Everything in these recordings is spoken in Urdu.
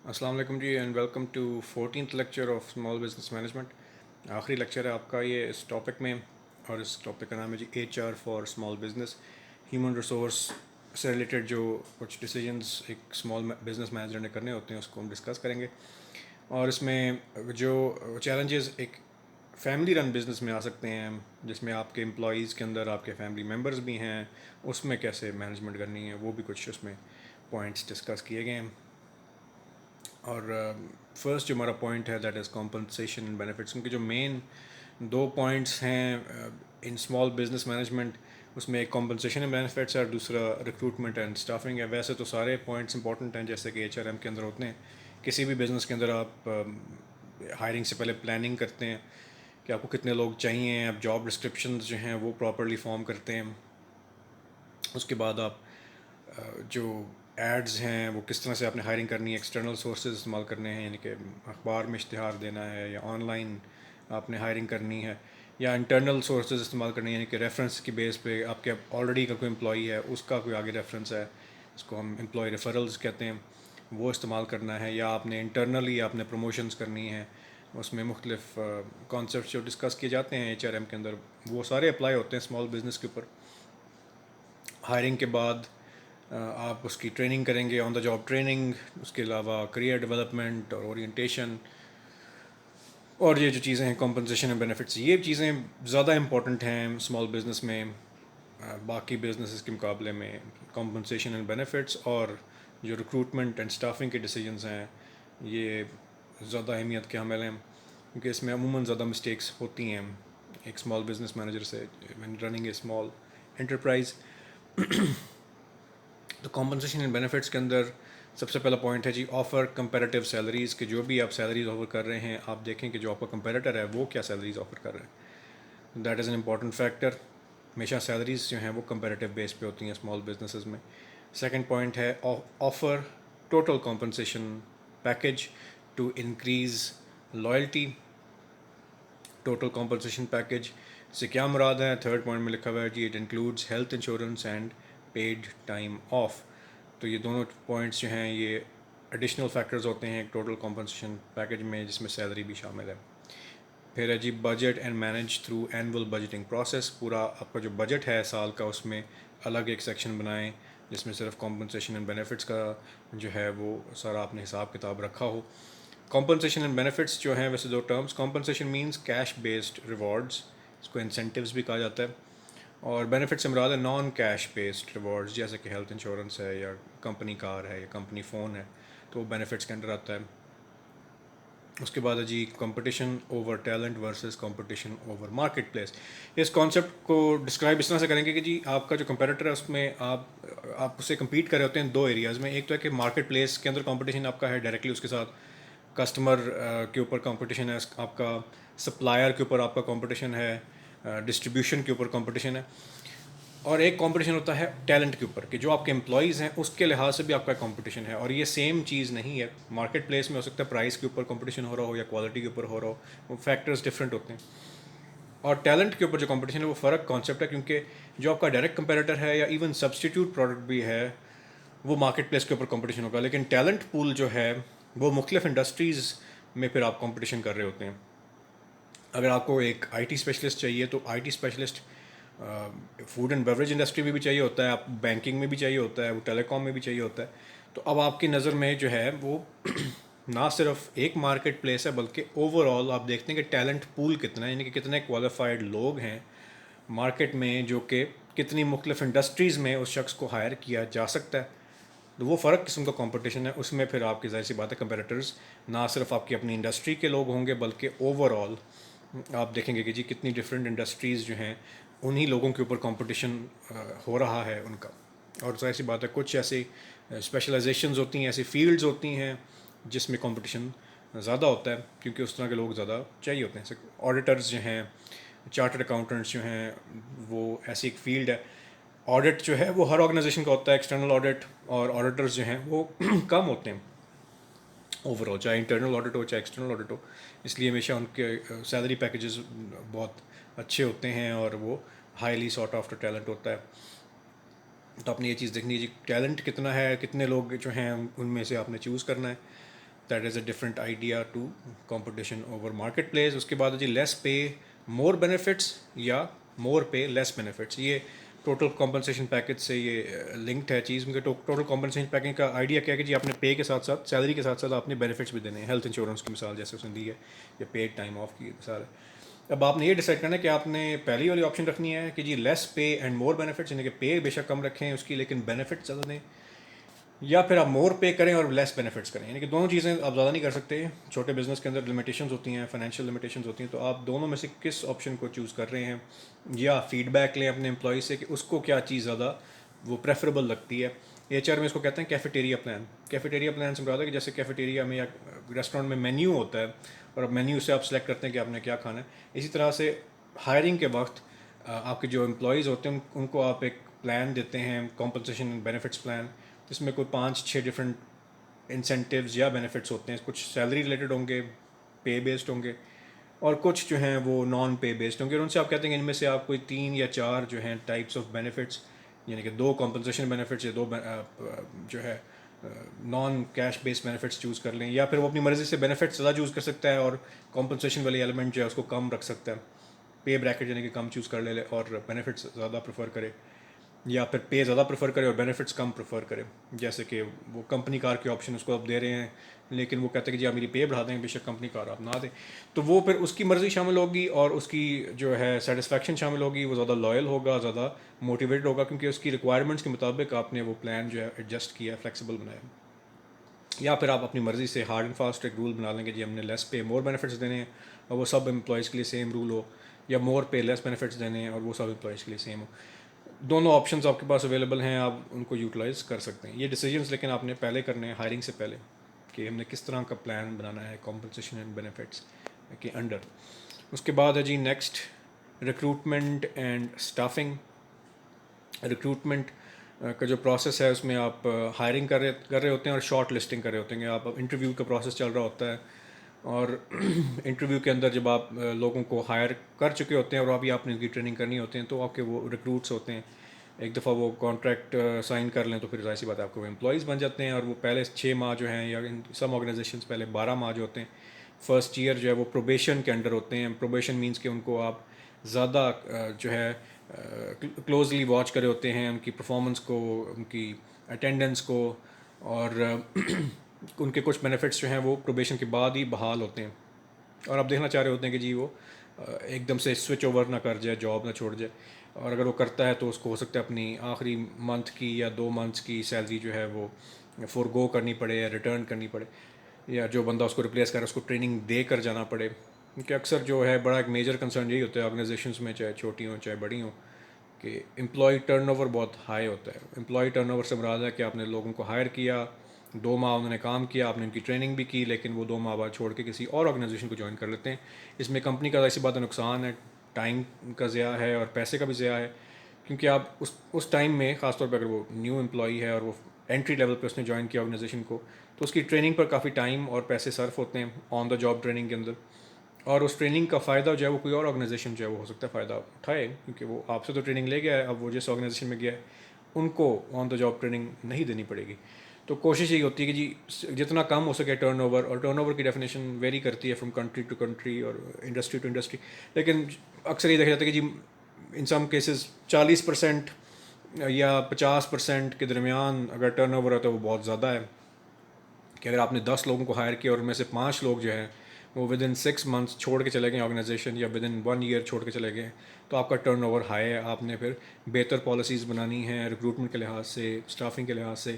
السلام علیکم جی and welcome to 14th lecture of small business management. آخری لیکچر ہے آپ کا یہ اس ٹاپک میں، اور اس ٹاپک کا نام ہے جی H R for small business. Human resource سے ریلیٹڈ جو کچھ ڈیسیجنس ایک اسمال بزنس مینیجر نے کرنے ہوتے ہیں اس کو ہم ڈسکس کریں گے. اور اس میں جو چیلنجز ایک فیملی رن بزنس میں آ سکتے ہیں، جس میں آپ کے امپلائیز کے اندر آپ کے فیملی ممبرز بھی ہیں، اس میں کیسے مینجمنٹ کرنی ہے، وہ بھی کچھ اس میں پوائنٹس ڈسکس کیے گئے ہیں. اور فرسٹ جو ہمارا پوائنٹ ہے that is compensation and benefits, کیونکہ جو مین دو پوائنٹس ہیں ان اسمال بزنس مینجمنٹ، اس میں ایک کمپنسیشن اینڈ بینیفٹس ہے اور دوسرا ریکروٹمنٹ اینڈ اسٹافنگ ہے. ویسے تو سارے پوائنٹس امپورٹنٹ ہیں جیسے کہ ایچ آر ایم کے اندر ہوتے ہیں. کسی بھی بزنس کے اندر آپ ہائرنگ سے پہلے پلاننگ کرتے ہیں کہ آپ کو کتنے لوگ چاہیے، آپ جاب ڈسکرپشنز جو ہیں وہ پراپرلی فارم کرتے ہیں. اس کے بعد آپ جو ایڈز ہیں وہ کس طرح سے آپ نے ہائرنگ کرنی ہے، ایکسٹرنل سورسز استعمال کرنے ہیں، یعنی کہ اخبار میں اشتہار دینا ہے، یا آن لائن آپ نے ہائرنگ کرنی ہے، یا انٹرنل سورسز استعمال کرنی ہے، یعنی کہ ریفرنس کی بیس پہ آپ کے آلریڈی کا کوئی امپلائی ہے اس کا کوئی آگے ریفرنس ہے، اس کو ہم امپلائی ریفرلز کہتے ہیں، وہ استعمال کرنا ہے. یا آپ نے انٹرنلی آپ نے پروموشنز کرنی ہے، اس میں مختلف کانسیپٹس جو ڈسکس کیے جاتے ہیں ایچ آر ایم کے اندر وہ سارے اپلائی ہوتے ہیں اسمال بزنس کے اوپر. ہائرنگ کے بعد آپ اس کی ٹریننگ کریں گے، آن دا جاب ٹریننگ، اس کے علاوہ کریئر ڈیولپمنٹ اور اورینٹیشن، اور یہ جو چیزیں ہیں کمپنسیشن اینڈ بینیفٹس، یہ چیزیں زیادہ امپورٹنٹ ہیں اسمال بزنس میں باقی بزنسز کے مقابلے میں. کمپنسیشن اینڈ بینیفٹس اور جو ریکروٹمنٹ اینڈ اسٹافنگ کے ڈیسیجنز ہیں یہ زیادہ اہمیت کے حامل ہیں، کیونکہ اس میں عموماً زیادہ مسٹیکس ہوتی ہیں ایک اسمال بزنس مینیجر سے when running a small enterprise. تو کمپنسیشن اینڈ بینیفٹس کے اندر سب سے پہلا پوائنٹ ہے جی آفر کمپیریٹیو سیلریز، کہ جو بھی آپ سیلریز آفر کر رہے ہیں آپ دیکھیں کہ جو آپ کا کمپیریٹر ہے وہ کیا سیلریز آفر کر رہے ہیں. That is an important factor. ہمیشہ سیلریز جو ہیں وہ کمپیریٹیو بیس پہ ہوتی ہیں اسمال بزنسز میں. سیکنڈ پوائنٹ ہے offer total compensation package to increase loyalty. Total compensation package سے کیا مراد ہے؟ تھرڈ پوائنٹ میں لکھا ہوا ہے جی it includes health insurance and paid time off. تو یہ دونوں پوائنٹس جو ہیں یہ ایڈیشنل فیکٹرز ہوتے ہیں ایک ٹوٹل کمپنسیشن پیکیج میں، جس میں سیلری بھی شامل ہے. پھر ہے جی budget and manage through annual budgeting process. پورا آپ کا جو بجٹ ہے سال کا اس میں الگ ایک سیکشن بنائیں جس میں صرف کمپنسیشن اینڈ بینیفٹس کا جو ہے وہ سارا آپ نے حساب کتاب رکھا ہو. کمپنسیشن اینڈ بینیفٹس جو ہیں ویسے دو terms, compensation means cash based rewards, اس کو انسینٹیوز بھی کہا جاتا ہے، اور بینیفٹ سے مراد ہے نان کیش بیسڈ ریوارڈز، جیسے کہ ہیلتھ انشورنس ہے یا کمپنی کار ہے یا کمپنی فون ہے، تو وہ بینیفٹس کے انڈر آتا ہے. اس کے بعد ہے جی competition over talent versus competition over marketplace. اس کانسیپٹ کو ڈسکرائب اس طرح سے کریں گے کہ جی آپ کا جو کمپیریٹر ہے اس میں آپ اس سے کمپیٹ کر رہے ہوتے ہیں دو ایریاز میں. ایک تو ہے کہ مارکیٹ پلیس کے اندر کمپٹیشن آپ کا ہے ڈائریکٹلی اس کے ساتھ، کسٹمر کے اوپر کمپٹیشن ہے آپ کا، سپلائر کے اوپر آپ کا کمپٹیشن ہے، ڈسٹریبیوشن کے اوپر کمپٹیشن ہے. اور ایک کمپٹیشن ہوتا ہے ٹیلنٹ کے اوپر، کہ جو آپ کے امپلائیز ہیں اس کے لحاظ سے بھی آپ کا کمپٹیشن ہے. اور یہ سیم چیز نہیں ہے. مارکیٹ پلیس میں ہو سکتا ہے پرائز کے اوپر کمپٹیشن ہو رہا ہو یا کوالٹی کے اوپر ہو رہا ہو، وہ فیکٹرز ڈفرینٹ ہوتے ہیں. اور ٹیلنٹ کے اوپر جو کمپٹیشن ہے وہ فرق کانسیپٹ ہے، کیونکہ جو آپ کا ڈائریکٹ کمپیریٹر ہے یا ایون سبسٹیٹیوٹ پروڈکٹ بھی ہے وہ مارکیٹ پلیس کے اوپر کمپٹیشن ہوگا، لیکن ٹیلنٹ پول جو ہے وہ مختلف انڈسٹریز میں پھر آپ کمپٹیشن کر رہے ہوتے ہیں. اگر آپ کو ایک آئی ٹی اسپیشلسٹ چاہیے تو I T specialist food and beverage industry میں بھی چاہیے ہوتا ہے، آپ بینکنگ میں بھی چاہیے ہوتا ہے، وہ ٹیلی کام میں بھی چاہیے ہوتا ہے. تو اب آپ کی نظر میں جو ہے وہ نہ صرف ایک مارکیٹ پلیس ہے بلکہ اوور آل آپ دیکھتے ہیں کہ ٹیلنٹ پول کتنا ہے، یعنی کہ کتنے کوالیفائڈ لوگ ہیں مارکیٹ میں، جو کہ کتنی مختلف انڈسٹریز میں اس شخص کو ہائر کیا جا سکتا ہے. تو وہ فرق قسم کا کمپٹیشن ہے. اس میں پھر آپ کی ظاہر سی بات ہے کمپیریٹرز نہ صرف آپ کی اپنی انڈسٹری کے لوگ ہوں گے بلکہ اوور آل آپ دیکھیں گے کہ جی کتنی ڈفرینٹ انڈسٹریز جو ہیں انہی لوگوں کے اوپر کمپٹیشن ہو رہا ہے ان کا. اور ظاہر سی بات ہے کچھ ایسی اسپیشلائزیشنز ہوتی ہیں، ایسی فیلڈز ہوتی ہیں جس میں کمپٹیشن زیادہ ہوتا ہے کیونکہ اس طرح کے لوگ زیادہ چاہیے ہوتے ہیں. آڈیٹرز جو ہیں، چارٹرڈ اکاؤنٹنٹس جو ہیں، وہ ایسی ایک فیلڈ ہے. آڈٹ جو ہے وہ ہر آرگنائزیشن کا ہوتا ہے، ایکسٹرنل آڈٹ، اور آڈیٹرز جو ہیں وہ کم ہوتے ہیں اوور آل، چاہے انٹرنل آڈٹ ہو چاہے ایکسٹرنل آڈٹ ہو. اس لیے ہمیشہ ان کے سیلری پیکیجز بہت اچھے ہوتے ہیں اور وہ ہائیلی سارٹ آفٹر ٹیلنٹ ہوتا ہے. تو آپ نے یہ چیز دیکھنی ہے جی ٹیلنٹ کتنا ہے، کتنے لوگ جو ہیں ان میں سے آپ نے چوز کرنا ہے. That is a different idea to competition over marketplace. اس کے بعد جی لیس پے مور بینیفٹس یا مور پے لیس بینیفٹس. یہ ٹوٹل کمپنسیشن پیکج سے یہ لنکڈ ہے چیز. کیونکہ ٹوٹل کمپنسیشن پیکج کا آئیڈیا کیا ہے کہ جی آپ نے پے کے ساتھ ساتھ سیلری کے ساتھ ساتھ آپ نے بینیفٹس بھی دینے ہیں. ہیلتھ انشورنس کی مثال جیسے اس نے دی ہے, یا پیڈ ٹائم آف کی مثال ہے. اب آپ نے یہ ڈیسائڈ کرنا ہے کہ آپ نے پہلی والی آپشن رکھنی ہے کہ جی less pay and more benefits, یعنی کہ پے بے شک کم رکھیں اس کی لیکن بینیفٹس زیادہ دیں, یا پھر آپ مور پے کریں اور لیس بینیفٹس کریں. یعنی کہ دونوں چیزیں آپ زیادہ نہیں کر سکتے. چھوٹے بزنس کے اندر لمیٹیشنز ہوتی ہیں, فائنینشیل لمیٹیشنز ہوتی ہیں, تو آپ دونوں میں سے کس آپشن کو چوز کر رہے ہیں, یا فیڈ بیک لیں اپنے امپلائی سے کہ اس کو کیا چیز زیادہ وہ پریفریبل لگتی ہے. ایچ آر میں اس کو کہتے ہیں کیفیٹیریا پلان. کیفیٹیریا پلان سے مراد ہے کہ جیسے کیفیٹیریا میں یا ریسٹورینٹ میں مینیو ہوتا ہے اور اب مینیو سے آپ سلیکٹ کرتے ہیں کہ آپ نے کیا کھانا ہے. اسی طرح سے ہائرنگ کے وقت آپ کے جو امپلائیز ہوتے ہیں ان کو آپ ایک پلان دیتے ہیں, کمپنسیشن اینڈ بینیفٹس پلان, جس میں کوئی 5-6 ڈفرینٹ انسینٹیوز یا بینیفٹس ہوتے ہیں. کچھ سیلری ریلیٹڈ ہوں گے, پے بیسڈ ہوں گے, اور کچھ جو ہیں وہ نان پے بیسڈ ہوں گے. اور ان سے آپ کہتے ہیں کہ ان میں سے آپ کوئی 3 یا 4 جو ہیں ٹائپس آف بینیفٹس, یعنی کہ 2 کمپنسیشن بینیفٹس یا 2 جو ہے نان کیش بیس بینیفٹس چوز کر لیں, یا پھر وہ اپنی مرضی سے بینیفٹس زیادہ چوز کر سکتا ہے اور کمپنسیشن والی ایلیمنٹ جو ہے اس کو کم رکھ سکتا ہے. پے بریکٹ یعنی کہ کم چوز کر لے اور بینیفٹس زیادہ پریفر کرے, یا پھر پے زیادہ پریفر کرے اور بینیفٹس کم پریفر کرے. جیسے کہ وہ کمپنی کار کے آپشن اس کو آپ دے رہے ہیں, لیکن وہ کہتے ہیں کہ جی آپ میری پے بڑھا دیں, بے شک کمپنی کار آپ نہ دیں, تو وہ پھر اس کی مرضی شامل ہوگی اور اس کی جو ہے سیٹسفیکشن شامل ہوگی. وہ زیادہ لائل ہوگا, زیادہ موٹیویٹڈ ہوگا, کیونکہ اس کی ریکوائرمنٹس کے مطابق آپ نے وہ پلان جو ہے ایڈجسٹ کیا, فلیکسیبل بنایا. یا پھر آپ اپنی مرضی سے ہارڈ اینڈ فاسٹ ایک رول بنا لیں گے جی ہم نے لیس پے مور بینیفٹس دینے ہیں اور وہ سب امپلائیز کے لیے سیم رول ہو, یا مور پے لیس بینیفٹس دینے ہیں اور وہ سب امپلائیز کے لیے سیم ہو. دونوں آپشنز آپ کے پاس اویلیبل ہیں, آپ ان کو یوٹیلائز کر سکتے ہیں. یہ ڈیسیجنس لیکن آپ نے پہلے کرنے ہیں ہائرنگ سے پہلے, کہ ہم نے کس طرح کا پلان بنانا ہے کمپنسیشن اینڈ بینیفٹس کے انڈر. اس کے بعد ہے جی next recruitment and staffing. Recruitment کا جو پروسیس ہے اس میں آپ ہائرنگ کر رہے ہوتے ہیں اور شارٹ لسٹنگ کر رہے ہوتے ہیں. آپ انٹرویو کا پروسیس چل رہا ہوتا ہے, اور انٹرویو کے اندر جب آپ لوگوں کو ہائر کر چکے ہوتے ہیں اور ابھی آپ نے ان کی ٹریننگ کرنی ہوتی ہیں, تو آپ کے وہ ریکروٹس ہوتے ہیں. ایک دفعہ وہ کانٹریکٹ سائن کر لیں تو پھر ظاہر سی بات ہے آپ کو وہ امپلائیز بن جاتے ہیں. اور وہ پہلے 6 ماہ جو ہیں, یا سم آرگنائزیشنس پہلے 12 ماہ جو ہوتے ہیں, فرسٹ ایئر جو ہے وہ پروبیشن کے انڈر ہوتے ہیں. پروبیشن مینس کہ ان کو آپ زیادہ جو ہے کلوزلی واچ کرے ہوتے ہیں, ان کی پرفارمنس کو, ان کی اٹینڈنس کو, اور ان کے کچھ بینیفٹس جو ہیں وہ پروبیشن کے بعد ہی بحال ہوتے ہیں. اور آپ دیکھنا چاہ رہے ہوتے ہیں کہ جی وہ ایک دم سے سوئچ اوور نہ کر جائے, جاب نہ چھوڑ جائے. اور اگر وہ کرتا ہے تو اس کو ہو سکتا ہے اپنی آخری منتھ کی یا 2 منتھس کی سیلری جو ہے وہ فور گو کرنی پڑے یا ریٹرن کرنی پڑے, یا جو بندہ اس کو ریپلیس کرے اس کو ٹریننگ دے کر جانا پڑے. کیونکہ اکثر جو ہے بڑا ایک میجر کنسرن یہی ہوتا ہے آرگنائزیشنس میں, چاہے چھوٹی ہوں چاہے بڑی ہوں, کہ امپلائی ٹرن اوور بہت ہائی ہوتا ہے. امپلائی ٹرن اوور سے مراد ہے کہ آپ نے لوگوں کو ہائر کیا, 2 ماہ انہوں نے کام کیا, آپ نے ان کی ٹریننگ بھی کی, لیکن وہ 2 ماہ بعد چھوڑ کے کسی اور آرگنائزیشن کو جوائن کر لیتے ہیں. اس میں کمپنی کا ایسی بات نقصان ہے, ٹائم کا ضیاع ہے اور پیسے کا بھی ضیاع ہے. کیونکہ آپ اس ٹائم میں, خاص طور پہ اگر وہ نیو امپلائی ہے اور وہ انٹری لیول پہ اس نے جوائن کیا آرگنائزیشن کو, تو اس کی ٹریننگ پر کافی ٹائم اور پیسے صرف ہوتے ہیں آن دا جاب ٹریننگ کے اندر. اور اس ٹریننگ کا فائدہ جو ہے وہ کوئی اور آرگنائزیشن جو ہے وہ ہو سکتا ہے فائدہ اٹھائے, کیونکہ وہ آپ سے تو ٹریننگ لے گیا ہے, اب وہ جس آرگنائزیشن میں گیا ہے ان کو آن دا جاب ٹریننگ نہیں دینی پڑے گی. تو کوشش یہی ہوتی ہے کہ جی جتنا کم ہو سکے ٹرن اوور, اور ٹرن اوور کی ڈیفینیشن ویری کرتی ہے فرام کنٹری ٹو کنٹری اور انڈسٹری ٹو انڈسٹری, لیکن اکثر یہ دیکھا جاتا ہے کہ جی ان سم کیسز 40% یا 50% کے درمیان اگر ٹرن اوور ہے تو وہ بہت زیادہ ہے. کہ اگر آپ نے 10 لوگوں کو ہائر کیا اور ان میں سے 5 لوگ جو ہیں وہ ود ان 6 منتھس چھوڑ کے چلے گئے آرگنائزیشن, یا ود ان 1 ایئر چھوڑ کے چلے گئے, تو آپ کا ٹرن اوور ہائی ہے. آپ نے پھر بہتر پالیسیز بنانی ہیں ریکروٹمنٹ کے لحاظ سے, اسٹافنگ کے لحاظ سے,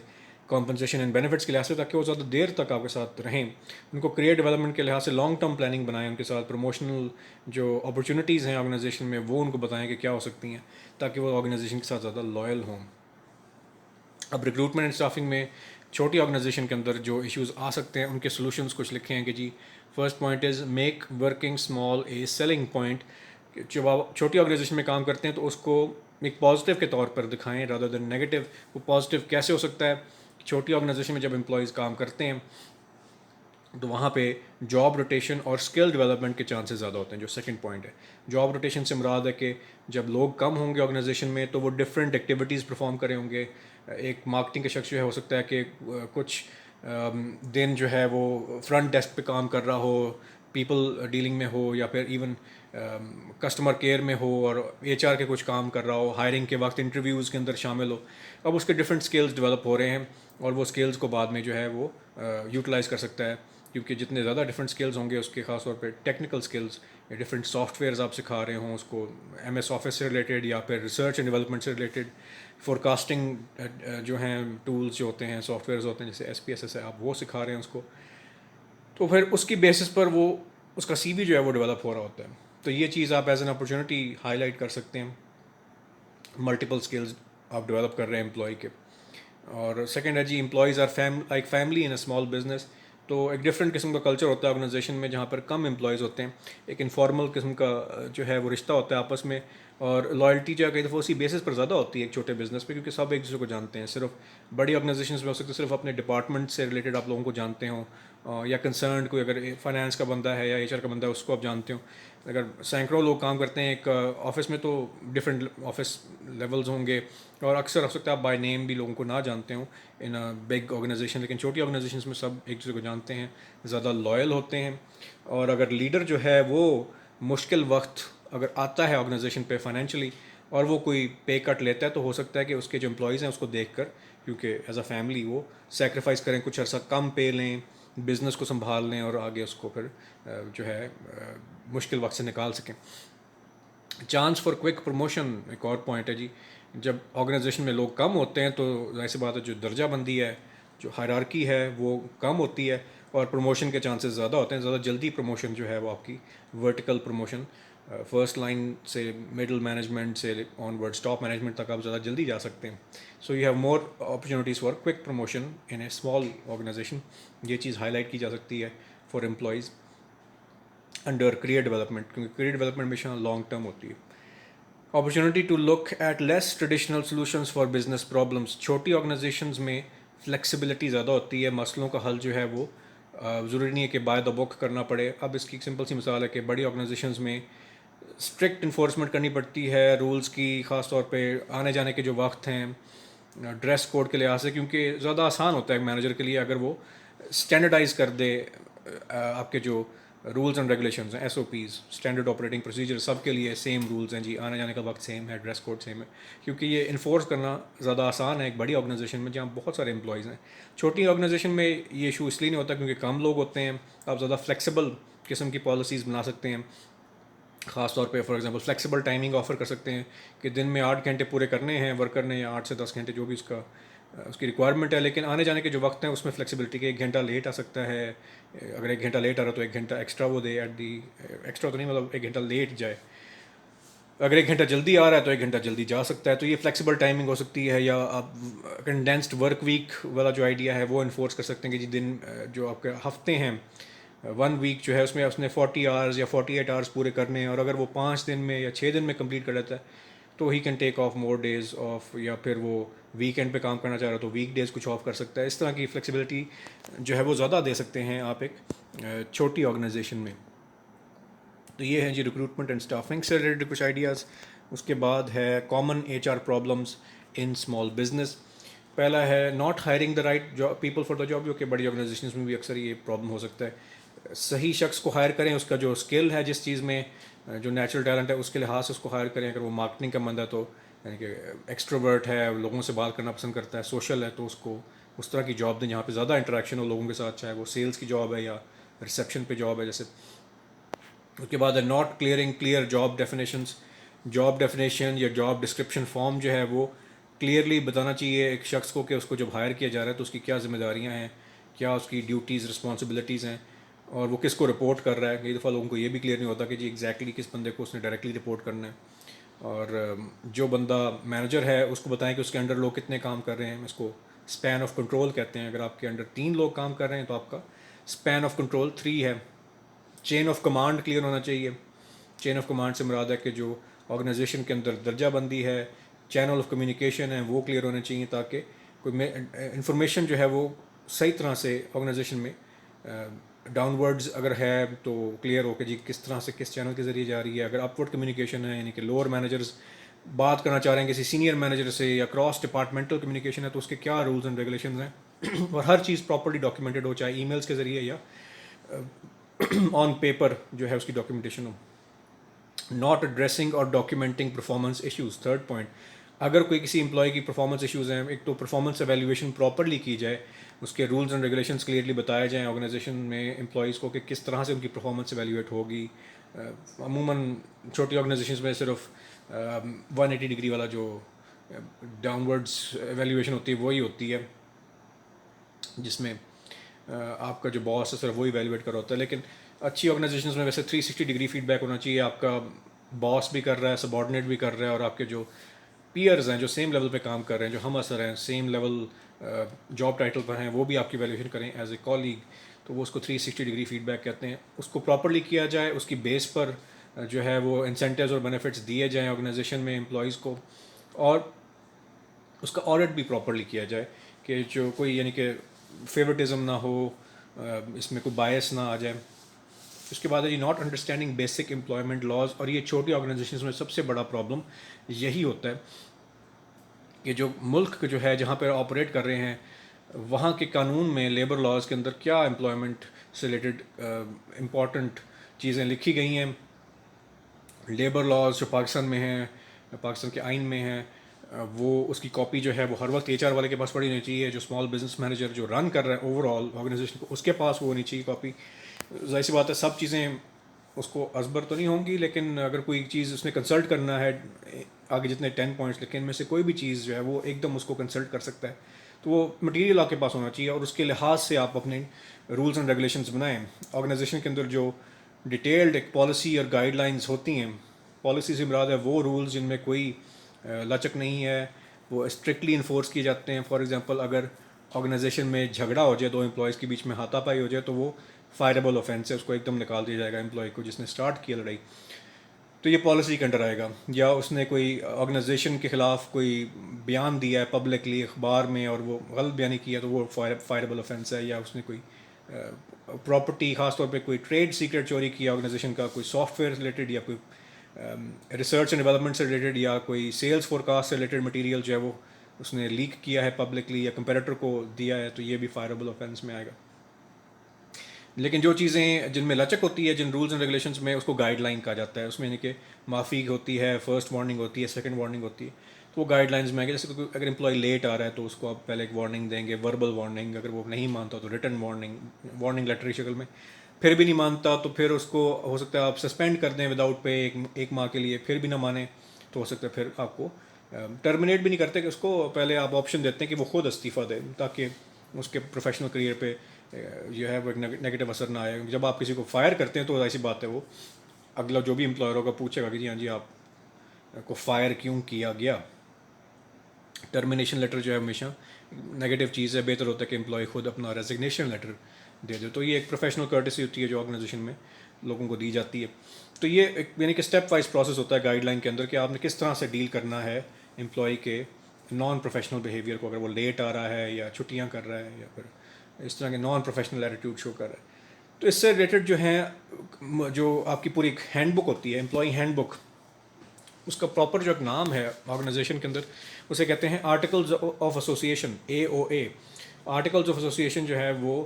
کمپنسیشن اینڈ بینیفٹس کے لحاظ سے, تاکہ وہ زیادہ دیر تک آپ کے ساتھ رہیں. ان کو کریئر ڈیولپمنٹ کے لحاظ سے لانگ ٹرم پلاننگ بنائیں, ان کے ساتھ پروموشنل جو اپرچونیٹیز ہیں آرگنائزیشن میں وہ ان کو بتائیں کہ کیا ہو سکتی ہیں, تاکہ وہ آرگنائزیشن کے ساتھ زیادہ لائل ہوں. اب ریکروٹمنٹ اینڈ اسٹافنگ میں چھوٹی آرگنائزیشن کے اندر جو ایشوز آ سکتے ہیں ان کے سولوشنس کچھ لکھے ہیں کہ جی first point is make working small a selling point. جب آپ چھوٹی آرگنائزیشن میں کام کرتے ہیں تو اس کو ایک پازیٹیو کے طور پر دکھائیں رادر دین نیگیٹو. وہ پازیٹیو کیسے ہو سکتا ہے؟ چھوٹی آرگنائزیشن میں جب امپلائیز کام کرتے ہیں تو وہاں پہ جاب روٹیشن اور اسکل ڈیولپمنٹ کے چانسز زیادہ ہوتے ہیں, جو سیکنڈ پوائنٹ ہے. جاب روٹیشن سے مراد ہے کہ جب لوگ کم ہوں گے آرگنائزیشن میں تو وہ ڈفرینٹ ایکٹیویٹیز پرفارم کرے ہوں گے. ایک مارکیٹنگ کا شخص جو ہے ہو سکتا ہے کہ کچھ دن جو ہے وہ فرنٹ ڈیسک پہ کام کر رہا ہو، پیپل ڈیلنگ میں ہو، یا پھر ایون کسٹمر کیئر میں ہو اور ایچ آر کے کچھ کام کر رہا ہو، ہائرنگ کے وقت انٹرویوز کے اندر شامل ہو. اب اس کے ڈفرینٹ اسکلز ڈیولپ ہو رہے ہیں اور وہ اسکلز کو بعد میں جو ہے وہ یوٹیلائز کر سکتا ہے، کیونکہ جتنے زیادہ ڈفرینٹ اسکلز ہوں گے اس کے، خاص طور پہ technical skills, different softwares آپ سکھا رہے ہوں اس کو، ایم ایس آفس سے ریلیٹڈ یا پھر ریسرچ اینڈ ڈیولپمنٹ سے ریلیٹڈ، فور کاسٹنگ جو ہیں ٹولز جو ہوتے ہیں، سافٹ ویئرز ہوتے ہیں جیسے ایس پی ایس ایس ہے، آپ وہ سکھا رہے ہیں اس کو، تو پھر اس کی بیسس پر وہ اس کا سی وی جو ہے وہ ڈیولپ ہو رہا ہوتا ہے. تو یہ چیز آپ as an opportunity high light کر سکتے ہیں، ملٹیپل اسکلز آپ ڈیولپ کر رہے ہیں امپلائی کے. اور سیکنڈ ہے جی، employees are like family in a small business. تو ایک ڈفرینٹ قسم کا کلچر ہوتا ہے آرگنائزیشن میں جہاں پر کم امپلائیز ہوتے ہیں، ایک انفارمل قسم کا جو ہے وہ رشتہ ہوتا ہے آپس میں، اور لائلٹی جو ہے کئی دفعہ اسی بیسس پر زیادہ ہوتی ہے ایک چھوٹے بزنس پہ، کیونکہ سب ایک دوسرے کو جانتے ہیں. صرف بڑی آرگنائزیشنز میں ہو سکتے صرف اپنے ڈپارٹمنٹ سے ریلیٹڈ آپ لوگوں کو جانتے ہوں، یا کنسرنڈ کوئی اگر فائنانس کا بندہ ہے یا ایچ آر کا بندہ ہے اس کو آپ جانتے ہو. اگر سینکڑوں لوگ کام کرتے ہیں ایک آفس میں تو ڈفرینٹ آفس لیولز ہوں گے، اور اکثر ہو سکتا ہے آپ بائی نیم بھی لوگوں کو نہ جانتے ہوں ان بگ آرگنائزیشن، لیکن چھوٹی آرگنائزیشنس میں سب ایک دوسرے کو جانتے ہیں، زیادہ لائل ہوتے ہیں. اور اگر لیڈر جو ہے وہ مشکل وقت اگر آتا ہے آرگنائزیشن پہ فائنینشلی اور وہ کوئی پے کٹ لیتا ہے، تو ہو سکتا ہے کہ اس کے جو امپلائیز ہیں اس کو دیکھ کر، کیونکہ ایز اے فیملی وہ سیکریفائز کریں، کچھ عرصہ کم پے لیں، بزنس کو سنبھال لیں اور آگے اس کو پھر جو ہے مشکل وقت سے نکال سکیں. چانس فار کوئک پروموشن ایک اور پوائنٹ ہے جی. جب آرگنائزیشن میں لوگ کم ہوتے ہیں تو ظاہر سی بات ہے جو درجہ بندی ہے، جو ہائرارکی ہے وہ کم ہوتی ہے اور پروموشن کے چانسز زیادہ ہوتے ہیں. زیادہ جلدی پروموشن جو ہے وہ آپ کی ورٹیکل پروموشن، فرسٹ لائن سے مڈل مینجمنٹ سے آن ورڈ ٹاپ مینجمنٹ تک آپ زیادہ جلدی جا سکتے ہیں. So you have more opportunities for quick promotion in a small organization. یہ چیز ہائی لائٹ کی جا سکتی ہے for employees under career development, کیونکہ کریئر ڈیولپمنٹ ہمیشہ لانگ ٹرم ہوتی ہے. Opportunity to look at less traditional solutions for business problems. چھوٹی آرگنائزیشنز میں فلیکسیبلٹی زیادہ ہوتی ہے، مسئلوں کا حل جو ہے وہ ضروری نہیں ہے کہ بائی دا بک کرنا پڑے. اب اس کی ایک سمپل سی مثال ہے کہ بڑی آرگنائزیشنز میں اسٹرکٹ انفورسمنٹ کرنی پڑتی ہے رولز کی، خاص طور پہ آنے جانے کے جو وقت ہیں، ڈریس کوڈ کے لحاظ سے، کیونکہ زیادہ آسان ہوتا ہے ایک مینیجر کے لیے اگر وہ اسٹینڈرڈائز کر دے آپ کے جو رولز اینڈ ریگولیشنز ہیں، S O Ps, standard operating procedure, سب کے لیے سیم رولز ہیں جی، آنے جانے کا وقت سیم ہے، ڈریس کوڈ سیم ہے. کیونکہ یہ انفورس کرنا زیادہ آسان ہے ایک بڑی آرگنائزیشن میں جہاں بہت سارے امپلائیز ہیں. چھوٹی آرگنائزیشن میں یہ ایشو اس لیے نہیں ہوتا کیونکہ کم لوگ ہوتے ہیں، آپ زیادہ فلیکسیبل قسم کی پالیسیز بنا سکتے ہیں. خاص طور پہ for example flexible timing offer کر سکتے ہیں کہ دن میں 8 گھنٹے پورے کرنے ہیں ورکر نے، یا 8 سے 10 گھنٹے جو بھی اس کی ریکوائرمنٹ ہے، لیکن آنے جانے کے جو وقت ہیں اس میں فلیکسیبلٹی کے 1 گھنٹہ لیٹ آ سکتا ہے. اگر 1 گھنٹہ لیٹ آ رہا ہے تو 1 گھنٹہ ایکسٹرا وہ دے، ایٹ دی ایکسٹرا تو نہیں مطلب 1 گھنٹہ لیٹ جائے. اگر 1 گھنٹہ جلدی آ رہا ہے تو 1 گھنٹہ جلدی جا سکتا ہے. تو یہ فلیکسیبل ٹائمنگ ہو سکتی ہے. یا آپ کنڈینسڈ ورک ویک والا جو آئیڈیا ہے وہ انفورس کر سکتے ہیں کہ جی دن جو آپ کے ہفتے ہیں 1 ویک جو ہے اس میں 40 آورز یا 48 آورز پورے کرنے ہیں، اور اگر وہ 5 دن میں یا 6 دن میں کمپلیٹ کر لیتا ہے تو ہی can take off more days off, یا پھر وہ ویک اینڈ پہ کام کرنا چاہ رہا ہے تو ویک ڈیز کچھ آف کر سکتا ہے. اس طرح کی فلیکسیبلٹی جو ہے وہ زیادہ دے سکتے ہیں آپ ایک چھوٹی آرگنائزیشن میں. تو یہ ہیں جی ریکروٹمنٹ اینڈ اسٹافنگ سے ریلیٹڈ کچھ آئیڈیاز. اس کے بعد ہے common H R problems in small business. پہلا ہے not hiring the right people for the job, جو کہ بڑی آرگنائزیشنز میں بھی اکثر یہ پرابلم ہو سکتا ہے. صحیح شخص کو ہائر کریں، اس کا جو اسکل ہے جس چیز میں، جو نیچرل ٹیلنٹ ہے اس کے لحاظ سے اس کو ہائر کریں. اگر وہ مارکیٹنگ کا بندہ ہے تو یعنی کہ ایکسٹروورٹ ہے، لوگوں سے بات کرنا پسند کرتا ہے، سوشل ہے، تو اس کو اس طرح کی جاب دیں جہاں پہ زیادہ انٹریکشن ہو لوگوں کے ساتھ، چاہے وہ سیلس کی جاب ہے یا ریسیپشن پہ جاب ہے جیسے. اس کے بعد ہے not clear job definitions. Job definition یا جاب ڈسکرپشن فارم جو ہے وہ کلیئرلی بتانا چاہیے ایک شخص کو کہ اس کو جب ہائر کیا جا رہا ہے تو اس کی کیا ذمہ داریاں ہیں، کیا اس کی ڈیوٹیز رسپانسبلٹیز ہیں، اور وہ کس کو رپورٹ کر رہا ہے. کئی دفعہ لوگوں کو یہ بھی کلیئر نہیں ہوتا کہ جی ایگزیکٹلی کس بندے کو اس نے ڈائریکٹلی رپورٹ کرنا ہے. اور جو بندہ مینیجر ہے اس کو بتائیں کہ اس کے انڈر لوگ کتنے کام کر رہے ہیں. اس کو اسپین آف کنٹرول کہتے ہیں. اگر آپ کے انڈر 3 لوگ کام کر رہے ہیں تو آپ کا اسپین آف کنٹرول 3 ہے. چین آف کمانڈ کلیئر ہونا چاہیے. چین آف کمانڈ سے مراد ہے کہ جو آرگنائزیشن کے اندر درجہ بندی ہے، چینل آف کمیونیکیشن ہے، وہ کلیئر ہونے چاہیے تاکہ کوئی انفارمیشن جو ہے وہ صحیح طرح سے آرگنائزیشن میں ڈاؤن ورڈز اگر ہے تو کلیئر ہو کہ جی کس طرح سے کس چینل کے ذریعے جا رہی ہے. اگر اپ ورڈ کمیونیکیشن ہے یعنی کہ لوور مینیجرز بات کرنا چاہ رہے ہیں کسی سینئر مینیجر سے، یا کراس ڈپارٹمنٹل کمیونیکیشن ہے تو اس کے کیا رولز اینڈ ریگولیشنز ہیں اور ہر چیز پراپرلی ڈاکیومنٹڈ ہو, چاہے ای میلس کے ذریعے یا آن پیپر جو ہے اس کی ڈاکیومنٹیشن ہو. ناٹ ایڈریسنگ اور ڈاکیومنٹنگ پرفارمنس ایشوز. تھرڈ پوائنٹ, اگر کوئی کسی امپلائی کی پرفارمنس ایشوز ہیں, ایک تو پرفارمنس ایویلیویشن پراپرلی کی جائے, اس کے رولز اینڈ ریگولیشنس کلیئرلی بتائے جائیں آرگنائزیشن میں امپلائیز کو کہ کس طرح سے ان کی پرفارمنس ایویلیویٹ ہوگی. عموماً چھوٹی آرگنائزیشنس میں صرف 180 ڈگری والا جو ڈاؤن ورڈس ایویلیویشن ہوتی ہے وہی ہوتی ہے, جس میں آپ کا جو باس ہے صرف وہی ایویلیویٹ کر رہا ہوتا ہے. لیکن اچھی آرگنائزیشنس میں ویسے 360 ڈگری فیڈ بیک ہونا چاہیے. آپ کا باس بھی کر رہا ہے, سبارڈینیٹ بھی کر رہا ہے, اور آپ کے جو پیئرز ہیں جو سیم لیول پہ کام کر رہے ہیں, جو ہم اثر ہیں, سیم لیول جاب ٹائٹل پر ہیں, وہ بھی آپ کی ایویلیویشن کریں ایز اے کالیگ, تو وہ اس کو 360 ڈگری فیڈ بیک کہتے ہیں. اس کو پراپرلی کیا جائے, اس کی بیس پر جو ہے وہ انسینٹیوز اور بینیفٹس دیے جائیں آرگنائزیشن میں امپلائیز کو, اور اس کا آڈٹ بھی پراپرلی کیا جائے کہ جو کوئی یعنی کہ فیورٹزم نہ ہو, اس میں کوئی بائس نہ آ جائے. اس کے بعد ہے جی not understanding basic employment laws. اور یہ چھوٹی آرگنائزیشنز میں سب سے بڑا پرابلم یہی ہوتا ہے کہ جو ملک جو ہے جہاں پہ آپریٹ کر رہے ہیں وہاں کے قانون میں لیبر لاز کے اندر کیا امپلائمنٹ سے ریلیٹڈ امپورٹنٹ چیزیں لکھی گئی ہیں. لیبر لاز جو پاکستان میں ہیں, پاکستان کے آئین میں ہیں, وہ اس کی کاپی جو ہے وہ ہر وقت HR والے کے پاس پڑی ہونی چاہیے. جو اسمال بزنس مینیجر جو رن کر رہا ہے اوور آل آرگنائزیشن کو, اس کے پاس وہ ہونی چاہیے کاپی. ظاہر سی بات ہے سب چیزیں اس کو ازبر تو نہیں ہوں گی, لیکن اگر کوئی چیز اس نے کنسلٹ کرنا ہے, آگے جتنے 10 پوائنٹس لکھیں ان میں سے کوئی بھی چیز جو ہے وہ ایک دم اس کو کنسلٹ کر سکتا ہے, تو وہ مٹیریل آپ کے پاس ہونا چاہیے, اور اس کے لحاظ سے آپ اپنے رولز اینڈ ریگولیشنز بنائیں. آرگنائزیشن کے اندر جو ڈیٹیلڈ ایک پالیسی اور گائیڈ لائنز ہوتی ہیں, پالیسی سے مراد ہے وہ رولز جن میں کوئی لچک نہیں ہے, وہ اسٹرکٹلی انفورس کیے جاتے ہیں. فار ایگزامپل اگر آرگنائزیشن میں جھگڑا ہو جائے, دو امپلائیز کے بیچ میں ہاتھا پائی ہو جائے, تو وہ فائربل آفینس ہے, اس کو ایک دم نکال دیا جائے گا امپلائی کو جس نے اسٹارٹ کیا لڑائی, تو یہ پالیسی کے انڈر آئے گا. یا اس نے کوئی آرگنائزیشن کے خلاف کوئی بیان دیا ہے پبلکلی اخبار میں اور وہ غلط بیانی کیا, تو وہ فائربل آفینس ہے. یا اس نے کوئی پراپرٹی, خاص طور پہ کوئی ٹریڈ سیکرٹ چوری کیا آرگنائزیشن کا, کوئی سافٹ ویئر ریلیٹڈ یا کوئی ریسرچ اینڈ ڈیولپمنٹ سے ریلیٹڈ, یا کوئی سیلز فورکاسٹ سے ریلیٹڈ مٹیریل جو ہے وہ اس نے لیک کیا ہے پبلکلی یا کمپیریٹر کو دیا ہے, تو یہ بھی فائربل آفینس میں آئے گا. لیکن جو چیزیں جن میں لچک ہوتی ہے, جن رولز اینڈ ریگولیشنز میں, اس کو گائیڈ لائن کہا جاتا ہے. اس میں یعنی کہ معافی ہوتی ہے, فرسٹ وارننگ ہوتی ہے, سیکنڈ وارننگ ہوتی ہے, تو وہ گائیڈ لائنز میں آئے گا. جیسے اگر امپلائی لیٹ آ رہا ہے تو اس کو آپ پہلے ایک وارننگ دیں گے, وربل وارننگ. اگر وہ نہیں مانتا تو ریٹن وارننگ, وارننگ لیٹر کی شکل میں. پھر بھی نہیں مانتا تو پھر اس کو ہو سکتا ہے آپ سسپینڈ کر دیں وداؤٹ پے ایک ماہ کے لیے. پھر بھی نہ مانے تو ہو سکتا ہے پھر آپ کو ٹرمینیٹ بھی نہیں کرتے, کہ اس کو پہلے آپ آپشن دیتے ہیں کہ وہ خود استعفیٰ دے, تاکہ اس کے پروفیشنل کریئر پہ جو ہے وہ ایک نیگیٹو اثر نہ آئے. جب آپ کسی کو فائر کرتے ہیں تو ایسی بات ہے, وہ اگلا جو بھی امپلائر ہوگا پوچھے گا کہ جی ہاں جی آپ کو فائر کیوں کیا گیا. ٹرمینیشن لیٹر جو ہے ہمیشہ نیگیٹو چیز ہے, بہتر ہوتا ہے کہ امپلائی خود اپنا ریزگنیشن لیٹر دے دے. تو یہ ایک پروفیشنل کرٹسی ہوتی ہے جو آرگنائزیشن میں لوگوں کو دی جاتی ہے. تو یہ ایک یعنی کہ اسٹیپ وائز پروسیس ہوتا ہے گائیڈ لائن کے اندر, کہ آپ نے کس طرح سے ڈیل کرنا ہے امپلائی کے نان پروفیشنل بیہیویئر کو, اگر وہ لیٹ آ رہا ہے یا چھٹیاں کر رہا ہے یا پھر اس طرح کے نان پروفیشنل ایٹیٹیوڈ شو کر رہا ہے. تو اس سے ریلیٹڈ جو ہیں, جو آپ کی پوری ایک ہینڈ بک ہوتی ہے, امپلائی ہینڈ بک, اس کا پراپر جو ایک نام ہے آرگنائزیشن کے اندر, اسے کہتے ہیں articles of association, AOA. Articles of association جو ہے وہ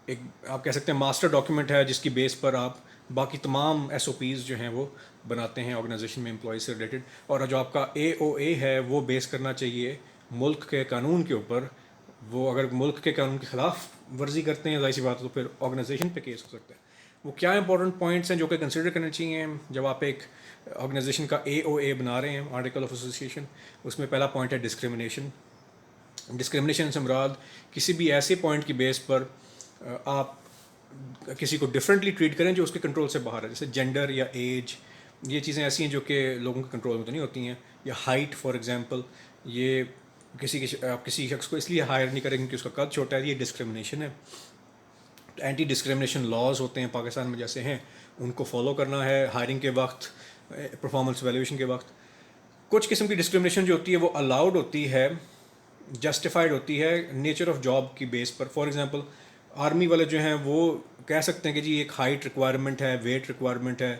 ایک آپ کہہ سکتے ہیں ماسٹر ڈاکیومنٹ ہے, جس کی بیس پر آپ باقی تمام SOPs جو ہیں وہ بناتے ہیں آرگنائزیشن میں امپلائی سے ریلیٹڈ. اور جو آپ کا AOA ہے وہ بیس کرنا چاہیے ملک کے قانون کے اوپر. وہ اگر ملک کے قانون کے خلاف ورزی کرتے ہیں ظاہر سی بات ہے تو پھر آرگنائزیشن پہ کیس ہو سکتا ہے. وہ کیا امپورٹنٹ پوائنٹس ہیں جو کہ کنسیڈر کرنے چاہیے جب آپ ایک آرگنائزیشن کا AOA بنا رہے ہیں, آرٹیکل آف ایسوسیشن. اس میں پہلا پوائنٹ ہے ڈسکریمنیشن. ڈسکریمنیشن سے مراد کسی بھی ایسے پوائنٹ کی بیس پر آپ کسی کو ڈفرینٹلی ٹریٹ کریں جو اس کے کنٹرول سے باہر ہے, جیسے جینڈر یا ایج. یہ چیزیں ایسی ہیں جو کہ لوگوں کے کنٹرول میں تو نہیں ہوتی ہیں. یا ہائٹ فار ایگزامپل, یہ آپ کسی شخص کو اس لیے ہائر نہیں کریں کیونکہ اس کا قد چھوٹا ہے, یہ ڈسکریمنیشن ہے. اینٹی ڈسکریمنیشن لاز ہوتے ہیں پاکستان میں جیسے ہیں, ان کو فالو کرنا ہے ہائرنگ کے وقت, پرفارمنس ایویلیویشن کے وقت. کچھ قسم کی ڈسکریمنیشن جو ہوتی ہے وہ الاؤڈ ہوتی ہے, جسٹیفائڈ ہوتی ہے نیچر آف جاب کی بیس پر. فار ایگزامپل آرمی والے جو ہیں وہ کہہ سکتے ہیں کہ جی ایک ہائٹ ریکوائرمنٹ ہے, ویٹ ریکوائرمنٹ ہے,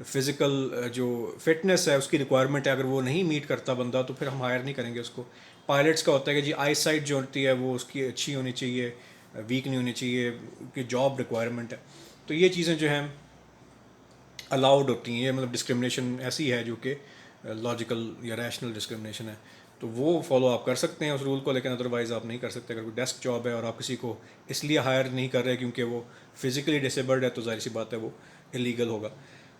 فزیکل جو فٹنس ہے اس کی ریکوائرمنٹ ہے, اگر وہ نہیں میٹ کرتا بندہ تو پھر ہم ہائر نہیں کریں گے اس کو. پائلٹس کا ہوتا ہے کہ جی آئی سائٹ جو ہوتی ہے وہ اس کی اچھی ہونی چاہیے, ویک نہیں ہونی چاہیے, کہ جاب ریکوائرمنٹ ہے. تو یہ چیزیں جو ہیں الاؤڈ ہوتی ہیں. یہ مطلب ڈسکرمنیشن ایسی ہے جو کہ لاجیکل یا ریشنل ڈسکرمنیشن ہے, تو وہ فالو آپ کر سکتے ہیں اس رول کو, لیکن ادروائز آپ نہیں کر سکتے. اگر کوئی ڈیسک جاب ہے اور آپ کسی کو اس لیے ہائر نہیں کر رہے کیونکہ وہ فزیکلی ڈسیبلڈ ہے, تو ظاہر سی بات ہے وہ الیگل ہوگا.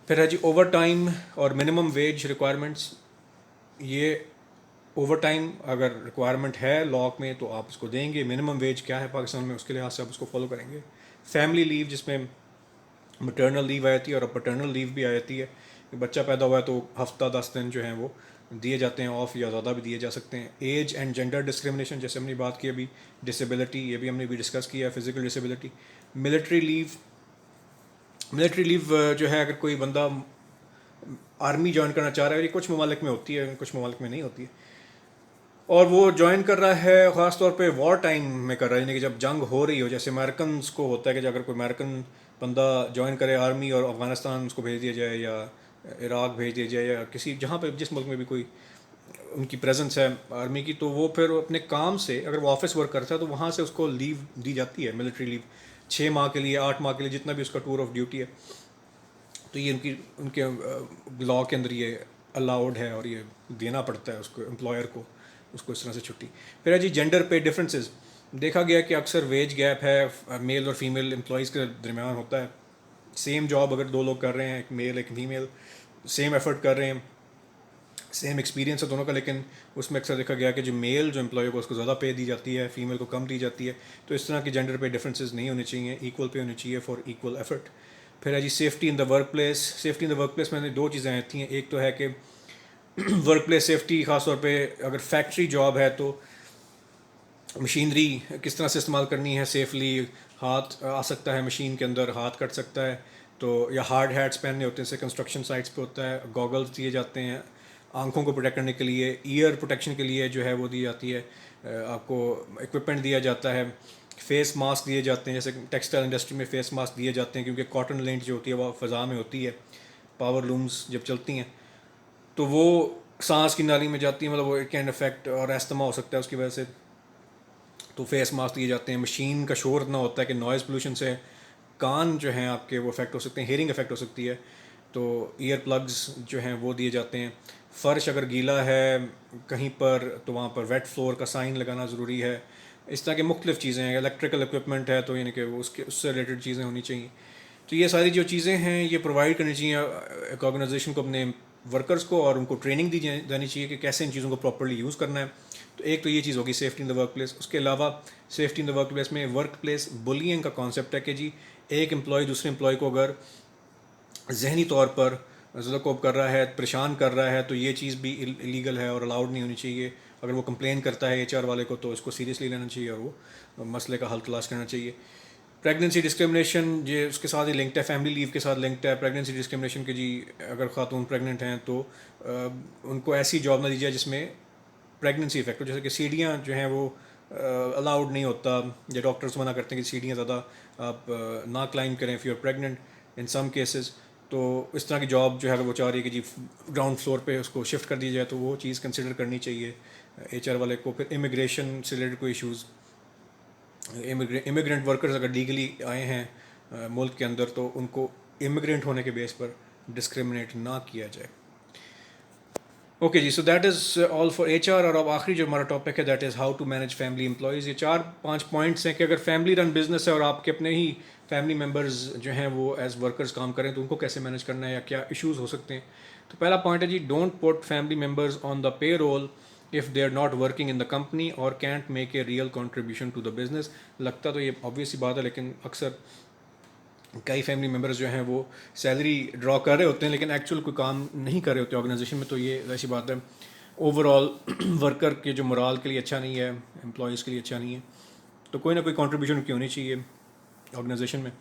پھر ہے جی اوور ٹائم اور منیمم ویج ریکوائرمنٹس. یہ اوور ٹائم اگر ریکوائرمنٹ ہے لاء میں تو آپ اس کو دیں گے. منیمم ویج کیا ہے پاکستان میں, اس کے لحاظ سے آپ اس کو فالو کریں گے. فیملی لیو جس میں مٹرنل لیو آ جاتی ہے اور پٹرنل لیو بھی آ جاتی ہے, کہ بچہ پیدا ہوا ہے تو ہفتہ 10 دن جو ہیں وہ دیے جاتے ہیں آف, یا زیادہ بھی دیے جا سکتے ہیں. ایج اینڈ جینڈر ڈسکرمنیشن جیسے ہم نے بات کی ابھی, ڈسیبلٹی یہ بھی ہم نے بھی ڈسکس کیا ہے, فزیکل ڈسیبلٹی. ملٹری لیو جو ہے اگر کوئی بندہ آرمی جوائن کرنا چاہ رہا ہے, یہ کچھ ممالک میں ہوتی ہے کچھ ممالک میں نہیں ہوتی ہے, اور وہ جوائن کر رہا ہے خاص طور پہ وار ٹائم میں کر رہا ہے, یعنی کہ جب جنگ ہو رہی ہو. جیسے امریکنس کو ہوتا ہے کہ اگر کوئی امریکن بندہ جوائن کرے آرمی اور افغانستان اس کو بھیج دیا جائے یا عراق بھیج دیا جائے یا کسی جہاں پہ جس ملک میں بھی کوئی ان کی پریزنس ہے آرمی کی, تو وہ پھر اپنے کام سے اگر وہ آفس ورک کرتا ہے تو وہاں سے اس کو لیو دی جاتی ہے, ملٹری لیو 6 ماہ کے لیے 8 ماہ کے لیے جتنا بھی اس کا ٹور آف ڈیوٹی ہے. تو یہ ان کے لاء کے اندر یہ الاؤڈ ہے اور یہ دینا پڑتا ہے اس کو امپلائر کو اس کو اس طرح سے چھٹی. پھر ہے جی جینڈر پے ڈفرینسز. دیکھا گیا کہ اکثر ویج گیپ ہے میل اور فیمیل امپلائیز کے درمیان ہوتا ہے. سیم جاب اگر 2 لوگ کر رہے ہیں, ایک میل ایک فیمیل, سیم ایفرٹ کر رہے ہیں, سیم ایکسپیرینس ہے دونوں کا, لیکن اس میں اکثر دیکھا گیا کہ جو میل جو امپلائی کو اس کو زیادہ پے دی جاتی ہے, فیمیل کو کم دی جاتی ہے. تو اس طرح کی جینڈر پے ڈفرینسز نہیں ہونے چاہیے, ایکول پے ہونی چاہیے فار ایکول ایفرٹ. پھر ہے جی safety in the workplace. Safety in the workplace میں نے 2 چیزیں آتی ہیں. ایک تو ہے کہ ورک پلیس سیفٹی, خاص طور پہ اگر فیکٹری جاب ہے تو مشینری کس طرح سے استعمال کرنی ہے سیفلی. ہاتھ آ سکتا ہے مشین کے اندر, ہاتھ کٹ سکتا ہے, تو یا ہارڈ ہیٹس پہننے ہوتے ہیں جیسے کنسٹرکشن سائٹس پہ ہوتا ہے. گوگلز دیے جاتے ہیں آنکھوں کو پروٹیکٹ کرنے کے لیے. ایئر پروٹیکشن کے لیے جو ہے وہ دی جاتی ہے, آپ کو اکوپمنٹ دیا جاتا ہے. فیس ماسک دیے جاتے ہیں, جیسے ٹیکسٹائل انڈسٹری میں فیس ماسک دیے جاتے ہیں کیونکہ کاٹن لینٹ جو ہوتی ہے وہ فضا میں ہوتی ہے, پاور لومز جب چلتی ہیں تو وہ سانس کی نالی میں جاتی ہیں, مطلب وہ کین افیکٹ اور استما ہو سکتا ہے اس کی وجہ سے. تو فیس ماسک دیے جاتے ہیں. مشین کا شور اتنا ہوتا ہے کہ نوائز پولوشن سے کان جو ہیں آپ کے وہ افیکٹ ہو سکتے ہیں, ہیئرنگ افیکٹ ہو سکتی ہے, تو ایئر پلگز جو ہیں وہ دیے جاتے ہیں. فرش اگر گیلا ہے کہیں پر تو وہاں پر ویٹ فلور کا سائن لگانا ضروری ہے. اس طرح کی مختلف چیزیں ہیں. الیکٹریکل اکوپمنٹ ہے تو یعنی کہ اس سے ریلیٹڈ چیزیں ہونی چاہیے. تو یہ ساری جو چیزیں ہیں یہ پرووائڈ کرنی چاہیے ایک آرگنائزیشن کو اپنے ورکرز کو, اور ان کو ٹریننگ دی جانی چاہیے کہ کیسے ان چیزوں کو پراپرلی یوز کرنا ہے. تو ایک تو یہ چیز ہوگی safety in the workplace. اس کے علاوہ safety in the workplace میں ورک پلیس بلینگ کا کانسیپٹ ہے کہ جی ایک امپلائی دوسرے امپلائی کو اگر ذہنی طور پر ذلقوب کر رہا ہے, پریشان کر رہا ہے, تو یہ چیز بھی الیگل ہے اور الاؤڈ نہیں ہونی چاہیے. اگر وہ کمپلین کرتا ہے ایچ آر والے کو تو اس کو سیریسلی لینا چاہیے اور وہ مسئلے کا حل تلاش کرنا چاہیے. پریگننسی ڈسکرمنیشن یہ اس کے ساتھ ہی لنکڈ ہے, فیملی لیو کے ساتھ لنکڈ ہے. پریگننسی ڈسکرمنیشن کہ جی اگر خاتون پریگننٹ ہیں تو ان کو ایسی جاب نہ دی جائے جس میں پریگننسی افیکٹ ہو, جیسے کہ سیڑھیاں جو ہیں وہ الاؤڈ نہیں ہوتا, یا ڈاکٹرز منع کرتے ہیں کہ سیڑھیاں زیادہ آپ نہ کلائم کریں if you are pregnant in some cases. تو اس طرح کی جاب جو ہے وہ چاہ رہی ہے کہ جی گراؤنڈ فلور پہ اس کو شفٹ کر دی جائے, تو وہ چیز کنسیڈر کرنی چاہیے ایچ آر والے کو. پھر امیگریشن سے ریلیٹڈ کوئی ایشوز, امیگرینٹ ورکرز اگر لیگلی آئے ہیں ملک کے اندر تو ان کو امیگرینٹ ہونے کے بیس پر ڈسکرمنیٹ نہ کیا جائے. اوکے جی, so that is all for H R. اور اب آخری جو ہمارا ٹاپک ہے that is how to manage family employees. یہ 4-5 پوائنٹس ہیں کہ اگر فیملی رن بزنس ہے اور آپ کے اپنے ہی فیملی ممبرز جو ہیں وہ ایز ورکرز کام کریں تو ان کو کیسے مینیج کرنا ہے یا کیا ایشوز ہو سکتے ہیں. تو پہلا پوائنٹ ہے جی don't put family members on the payroll if they are not working in the company or can't make a real contribution to the business. لگتا تو یہ obvious سی بات ہے, لیکن اکثر کئی فیملی ممبرز جو ہیں وہ سیلری ڈرا کر رہے ہوتے ہیں لیکن ایکچوئل کوئی کام نہیں کر رہے ہوتے آرگنائزیشن میں. تو یہ ایسی بات ہے اوور آل ورکر کے جو مرال کے لیے اچھا نہیں ہے, امپلائیز کے لیے اچھا نہیں ہے. تو کوئی نہ کوئی کنٹریبیوشن کی ہونی چاہیے آرگنائزیشن میں.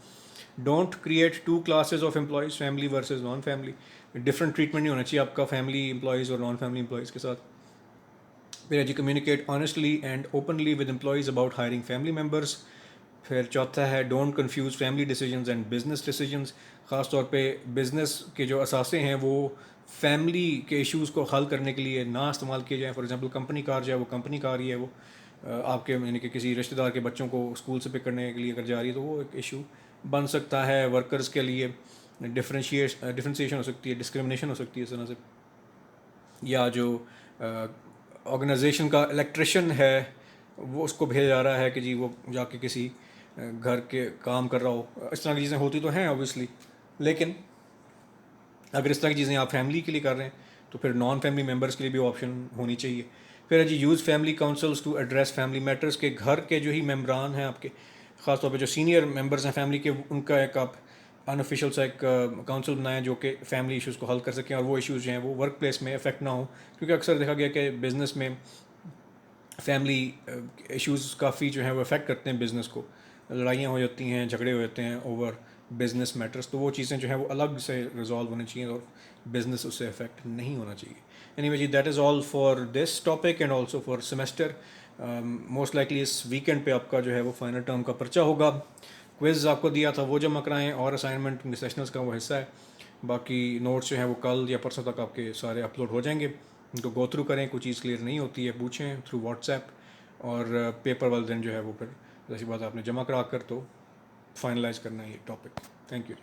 Don't create 2 classes of employees, family versus non family. Different treatment نہیں ہونا چاہیے آپ کا فیملی امپلائیز اور نان فیملی امپلائیز کے ساتھ. پھر جی communicate honestly and openly with employees about hiring family members. پھر چوتھا ہے don't confuse family decisions and business decisions. خاص طور پہ بزنس کے جو اثاثے ہیں وہ فیملی کے ایشوز کو حل کرنے کے لیے نہ استعمال کیے جائیں. فار ایگزامپل کمپنی کار جو ہے وہ کمپنی کار ہی ہے، وہ آپ کے یعنی کہ کسی رشتہ دار کے بچوں کو اسکول سے پک کرنے کے لیے اگر جا رہی ہے تو وہ ایک ایشو بن سکتا ہے. ورکرز کے لیے ڈفرینسیشن ہو سکتی ہے، ڈسکرمنیشن ہو سکتی ہے اس طرح سے. یا جو آرگنائزیشن کا الیکٹریشین ہے وہ اس کو بھیجا جا رہا ہے کہ جی وہ جا کے کسی گھر کے کام کر رہا ہو. اس طرح کی چیزیں ہوتی تو ہیں اوبویسلی، لیکن اگر اس طرح کی چیزیں آپ فیملی کے لیے کر رہے ہیں تو پھر نان فیملی ممبرس کے لیے بھی آپشن ہونی چاہیے. پھر جی use family councils to address family matters, کے گھر کے جو ہی ممبران ہیں آپ کے، خاص طور پہ جو سینئر ممبرس ہیں فیملی کے، ان کا ایک آپ انآفیشیل سا ایک کاؤنسل بنائیں جو کہ فیملی ایشوز کو حل کر سکیں، اور وہ ایشوز جو ہیں وہ ورک پلیس میں افیکٹ نہ ہوں. کیونکہ اکثر دیکھا گیا کہ بزنس میں فیملی ایشوز کافی جو ہیں وہ افیکٹ کرتے ہیں بزنس کو. لڑائیاں ہو جاتی ہیں، جھگڑے ہو جاتے ہیں اوور بزنس میٹرس. تو وہ چیزیں جو ہیں وہ الگ سے ریزالو ہونی چاہیے اور بزنس اس سے افیکٹ نہیں ہونا چاہیے. اینی وے جی that is all for this topic and also for semester. Most likely اس ویکینڈ پہ آپ کا جو ہے وہ فائنل ٹرم کا پرچہ ہوگا. کوئز آپ کو دیا تھا وہ جمع کرائیں، اور اسائنمنٹ سیشنلس کا وہ حصہ ہے. باقی نوٹس جو ہیں وہ کل یا پرسوں تک آپ کے سارے اپلوڈ ہو جائیں گے. ان کو گو تھرو کریں، کوئی چیز کلیئر نہیں ہوتی ہے پوچھیں تھرو واٹس ایپ. اور پیپر والے دن جو ہے وہ پھر جیسی بات آپ نے جمع کرا کر تو فائنلائز کرنا ہے یہ ٹاپک. Thank you.